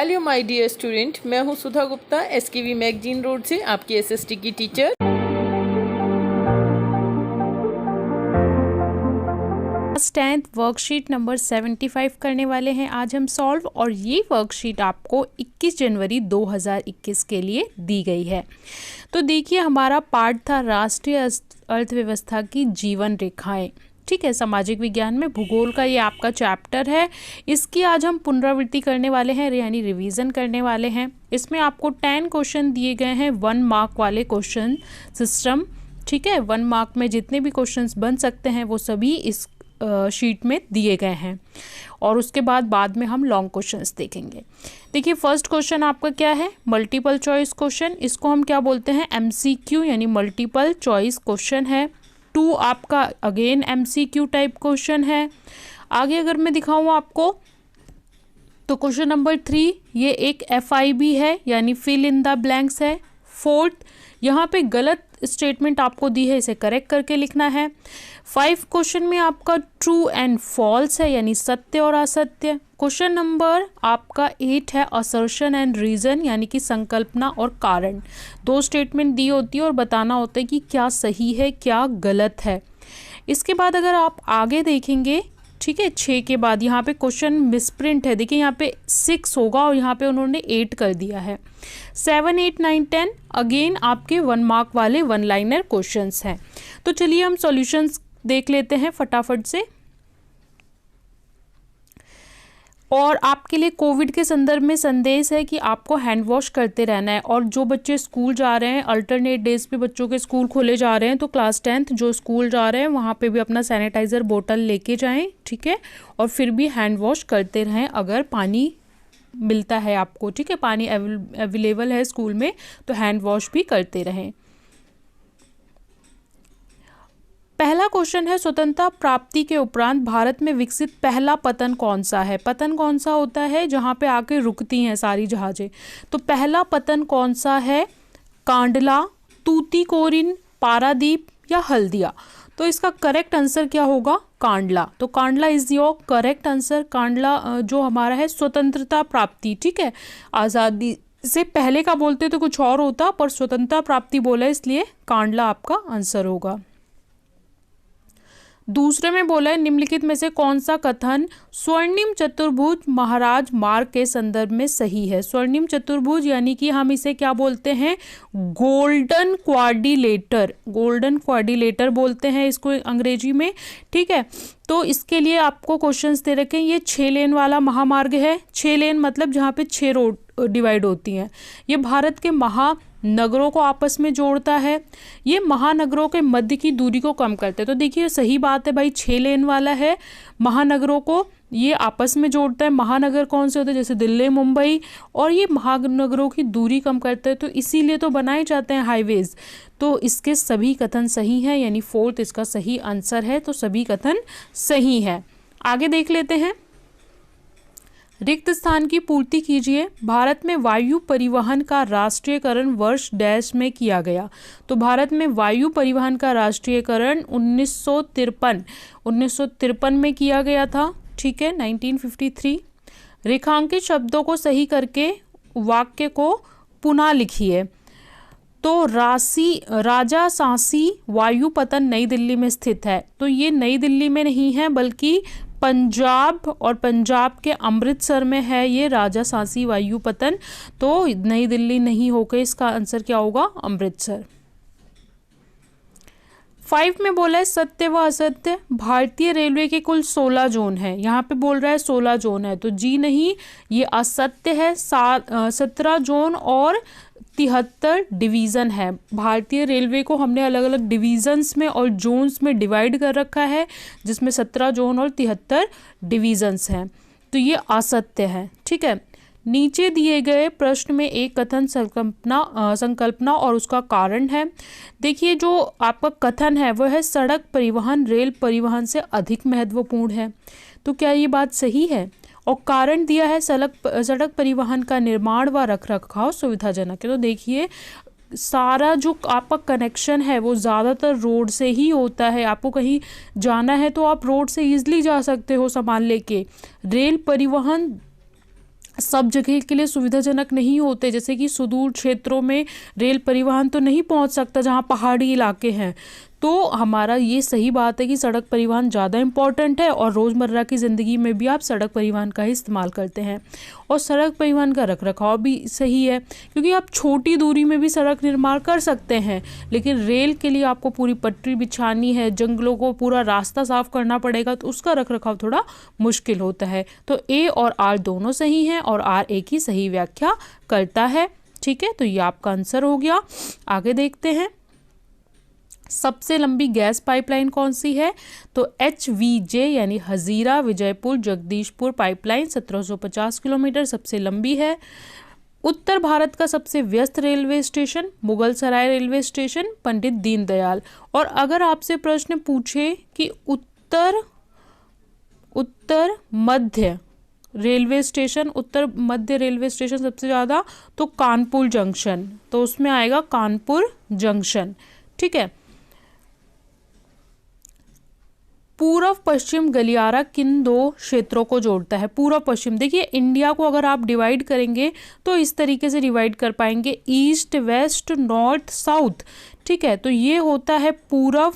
Hello my dear student, मैं हूं सुधा Gupta, SKV magazine road से आपकी एसएसटी की teacher. Class 10th worksheet number 75 करने वाले हैं आज हम सॉल्व, और ये वर्कशीट आपको 21 जनवरी 2021 के लिए दी गई है। तो देखिए, हमारा पार्ट था राष्ट्रीय अर्थव्यवस्था की जीवन रेखाएं। ठीक है, सामाजिक विज्ञान में भूगोल का ये आपका चैप्टर है। इसकी आज हम पुनरावृत्ति करने वाले हैं, यानी रिवीजन करने वाले हैं। इसमें आपको 10 क्वेश्चन दिए गए हैं 1 मार्क वाले क्वेश्चन सिस्टम। ठीक है, 1 मार्क में जितने भी क्वेश्चंस बन सकते हैं वो सभी इस शीट में दिए गए हैं, और उसके बाद में हम लॉन्ग क्वेश्चंस देखेंगे। देखिए, फर्स्ट क्वेश्चन आपका क्या है, मल्टीपल चॉइस क्वेश्चन। इसको हम क्या बोलते हैं, एमसीक्यू, यानी मल्टीपल चॉइस क्वेश्चन है। 2 आपका अगेन एमसीक्यू टाइप क्वेश्चन है। आगे अगर मैं दिखाऊं आपको तो क्वेश्चन नंबर 3 ये एक FIB है, यानी फिल इन द ब्लैंक्स है। 4th यहाँ पे गलत स्टेटमेंट आपको दी है, इसे करेक्ट करके लिखना है। 5 क्वेश्चन में आपका ट्रू एंड फॉल्स है, यानी सत्य और असत्य। क्वेश्चन नंबर आपका 8 है असर्शन एंड रीजन, यानी कि संकल्पना और कारण। 2 स्टेटमेंट दी होती है और बताना होता है कि क्या सही है क्या गलत है। इसके बाद अगर आप आगे देखेंगे, ठीक है, 6 के बाद यहाँ पे क्वेश्चन मिसप्रिंट है। देखिए, यहाँ पे 6 होगा और यहाँ पे उन्होंने 8 कर दिया है। 7, 8, 9, 10 अगेन आपके 1 मार्क वाले 1 लाइनर क्वेश्चंस हैं। तो चलिए हम सॉल्यूशंस देख लेते हैं फटाफट से। और आपके लिए कोविड के संदर्भ में संदेश है कि आपको हैंड वॉश करते रहना है। और जो बच्चे स्कूल जा रहे हैं, अल्टरनेट डेज पे बच्चों के स्कूल खोले जा रहे हैं, तो क्लास 10th जो स्कूल जा रहे हैं वहाँ पे भी अपना सैनिटाइज़र बोतल लेके जाएं। ठीक है, और फिर भी हैंड वॉश करते रहें अगर पानी मिलता है आपको। ठीक है, पानी अवेलेबल है स्कूल में तो हैंड वॉश भी करते रहें। पहला क्वेश्चन है, स्वतंत्रता प्राप्ति के उपरांत भारत में विकसित पहला पतन कौन सा है। पतन कौन सा होता है, जहाँ पे आके रुकती हैं सारी जहाजें। तो पहला पतन कौन सा है, कांडला, तूतीकोरिन, पारादीप या हल्दिया। तो इसका करेक्ट आंसर क्या होगा, कांडला। तो Kandla is your correct answer. Kandla जो हमारा है स्वतंत्रता प्राप्ति, ठीक है, आज़ादी से पहले का बोलते तो कुछ और होता, पर स्वतंत्रता प्राप्ति बोला इसलिए कांडला आपका आंसर होगा। दूसरे में बोला है, निम्नलिखित में से कौन सा कथन स्वर्णिम चतुर्भुज महाराज मार्ग के संदर्भ में सही है। स्वर्णिम चतुर्भुज यानी कि हम इसे क्या बोलते हैं, गोल्डन क्वाड्रिलेटर। गोल्डन क्वाड्रिलेटर बोलते हैं इसको अंग्रेजी में। ठीक है, तो इसके लिए आपको क्वेश्चंस दे रखे हैं। ये 6 लेन वाला महामार्ग है। 6 लेन मतलब जहाँ पे 6 रोड डिवाइड होती हैं। ये भारत के महानगरों को आपस में जोड़ता है। ये महानगरों के मध्य की दूरी को कम करते हैं। तो देखिए, सही बात है भाई, 6 लेन वाला है, महानगरों को ये आपस में जोड़ता है। महानगर कौन से होते हैं, जैसे दिल्ली, मुंबई, और ये महानगरों की दूरी कम करते हैं, तो इसीलिए तो बनाए जाते हैं हाईवेज। तो इसके सभी कथन सही हैं, यानी 4th इसका सही आंसर है। तो सभी कथन सही है। आगे देख लेते हैं, रिक्त स्थान की पूर्ति कीजिए। भारत में वायु परिवहन का राष्ट्रीयकरण वर्ष डैश में किया गया। तो भारत में वायु परिवहन का राष्ट्रीयकरण 1953 में किया गया था। ठीक है, 1953। रेखांकित शब्दों को सही करके वाक्य को पुनः लिखिए। तो राजा सांसी वायु पतन नई दिल्ली में स्थित है। तो ये नई दिल्ली में नहीं है, बल्कि पंजाब, और पंजाब के अमृतसर में है ये राजा सांसी वायु पतन। तो नई दिल्ली नहीं होकर इसका आंसर क्या होगा, अमृतसर। 5 में बोला है, सत्य व असत्य। भारतीय रेलवे के कुल 16 जोन है। यहाँ पे बोल रहा है 16 जोन है, तो जी नहीं, ये असत्य है। 17 जोन और 73 डिवीज़न है। भारतीय रेलवे को हमने अलग अलग डिवीज़न्स में और जोन्स में डिवाइड कर रखा है, जिसमें 17 जोन और 73 डिवीज़न्स हैं। तो ये असत्य है। ठीक है, नीचे दिए गए प्रश्न में एक कथन संकल्पना और उसका कारण है। देखिए, जो आपका कथन है वह है, सड़क परिवहन रेल परिवहन से अधिक महत्वपूर्ण है। तो क्या ये बात सही है। और कारण दिया है, सड़क परिवहन का निर्माण व रखरखाव सुविधाजनक है। तो देखिए, सारा जो आपका कनेक्शन है वो ज़्यादातर रोड से ही होता है। आपको कहीं जाना है तो आप रोड से ईजिली जा सकते हो सामान लेके। रेल परिवहन सब जगह के लिए सुविधाजनक नहीं होते, जैसे कि सुदूर क्षेत्रों में रेल परिवहन तो नहीं पहुंच सकता जहां पहाड़ी इलाके हैं। तो हमारा ये सही बात है कि सड़क परिवहन ज़्यादा इम्पॉर्टेंट है और रोज़मर्रा की ज़िंदगी में भी आप सड़क परिवहन का ही इस्तेमाल करते हैं। और सड़क परिवहन का रखरखाव भी सही है, क्योंकि आप छोटी दूरी में भी सड़क निर्माण कर सकते हैं, लेकिन रेल के लिए आपको पूरी पटरी बिछानी है, जंगलों को पूरा रास्ता साफ करना पड़ेगा, तो उसका रखरखाव थोड़ा मुश्किल होता है। तो ए और आर दोनों सही हैं और आर ए की सही व्याख्या करता है। ठीक है, तो ये आपका आंसर हो गया। आगे देखते हैं, सबसे लंबी गैस पाइपलाइन कौन सी है? तो HVJ यानी हजीरा विजयपुर जगदीशपुर पाइपलाइन 1750 किलोमीटर सबसे लंबी है। उत्तर भारत का सबसे व्यस्त रेलवे स्टेशन मुगल सराय रेलवे स्टेशन, पंडित दीनदयाल। और अगर आपसे प्रश्न पूछे कि उत्तर मध्य रेलवे स्टेशन, उत्तर मध्य रेलवे स्टेशन सबसे ज़्यादा, तो कानपुर जंक्शन, तो उसमें आएगा कानपुर जंक्शन। ठीक है, पूर्व पश्चिम गलियारा किन दो क्षेत्रों को जोड़ता है? पूर्व पश्चिम, देखिए इंडिया को अगर आप डिवाइड करेंगे तो इस तरीके से डिवाइड कर पाएंगे, ईस्ट वेस्ट नॉर्थ साउथ। ठीक है, तो ये होता है पूर्व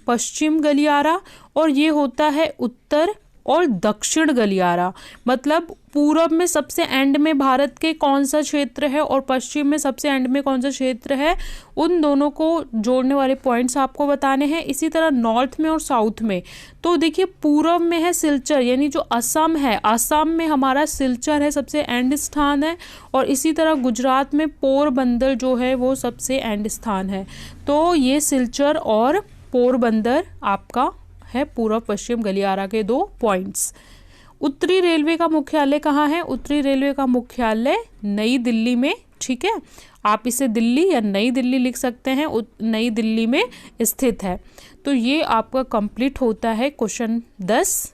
पश्चिम गलियारा और ये होता है उत्तर और दक्षिण गलियारा। मतलब पूर्व में सबसे एंड में भारत के कौन सा क्षेत्र है और पश्चिम में सबसे एंड में कौन सा क्षेत्र है, उन दोनों को जोड़ने वाले पॉइंट्स आपको बताने हैं। इसी तरह नॉर्थ में और साउथ में, तो देखिए पूर्व में है सिलचर, यानी जो असम है, असम में हमारा सिलचर है, सबसे एंड स्थान है। और इसी तरह गुजरात में पोरबंदर जो है वो सबसे एंड स्थान है। तो ये सिलचर और पोरबंदर आपका है पूर्व पश्चिम गलियारा के दो पॉइंट्स। उत्तरी रेलवे का मुख्यालय कहाँ है? उत्तरी रेलवे का मुख्यालय नई दिल्ली में। ठीक है, आप इसे दिल्ली या नई दिल्ली लिख सकते हैं, नई दिल्ली में स्थित है। तो ये आपका कंप्लीट होता है क्वेश्चन 10।